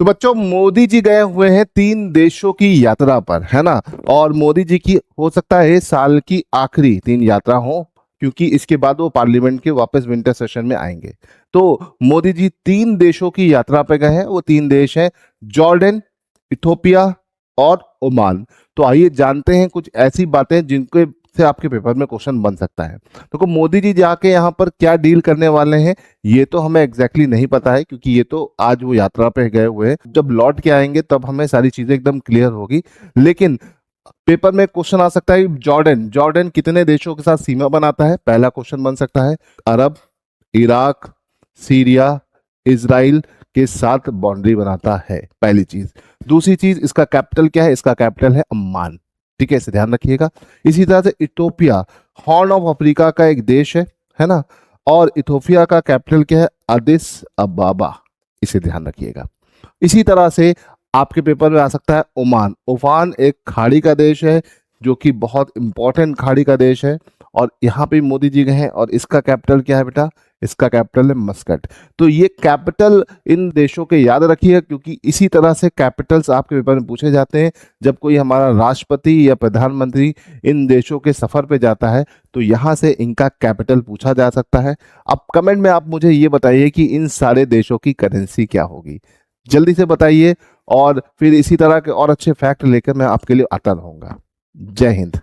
तो बच्चों, मोदी जी गए हुए हैं 3 देशों की यात्रा पर, है ना। और मोदी जी की हो सकता है साल की आखिरी 3 यात्रा हो, क्योंकि इसके बाद वो पार्लियामेंट के वापस विंटर सेशन में आएंगे। तो मोदी जी 3 देशों की यात्रा पे गए हैं। वो 3 देश हैं, जॉर्डन, इथोपिया और ओमान। तो आइए जानते हैं कुछ ऐसी बातें जिनके से आपके पेपर में क्वेश्चन बन सकता है। तो मोदी जी जाके यहाँ पर क्या डील करने वाले हैं, ये तो हमें एग्जैक्टली नहीं पता है, क्योंकि ये तो आज वो यात्रा पे गए हुए हैं। जब लौट के आएंगे तब हमें सारी चीजें एकदम क्लियर होगी। लेकिन पेपर में क्वेश्चन आ सकता है, जॉर्डन जॉर्डन कितने देशों के साथ सीमा बनाता है, पहला क्वेश्चन बन सकता है। अरब, इराक, सीरिया, इजराइल के साथ बाउंड्री बनाता है, पहली चीज। दूसरी चीज, इसका कैपिटल क्या है, इसका कैपिटल है अम्मान। ठीक है, इसे ध्यान रखिएगा। इसी तरह से इथोपिया हॉर्न ऑफ अफ्रीका का एक देश है ना। और इथोपिया का कैपिटल क्या है, अदिस अबाबा। इसे ध्यान रखिएगा। इसी तरह से आपके पेपर में आ सकता है ओमान। ओमान एक खाड़ी का देश है, जो कि बहुत इंपॉर्टेंट खाड़ी का देश है। और यहाँ पे मोदी जी गए हैं, और इसका कैपिटल क्या है बेटा, इसका कैपिटल है मस्कट। तो ये कैपिटल इन देशों के याद रखिए, क्योंकि इसी तरह से कैपिटल्स आपके पेपर में पूछे जाते हैं। जब कोई हमारा राष्ट्रपति या प्रधानमंत्री इन देशों के सफर पे जाता है, तो यहाँ से इनका कैपिटल पूछा जा सकता है। अब कमेंट में आप मुझे ये बताइए कि इन सारे देशों की करेंसी क्या होगी, जल्दी से बताइए। और फिर इसी तरह के और अच्छे फैक्ट लेकर मैं आपके लिए आता रहूंगा। जय हिंद।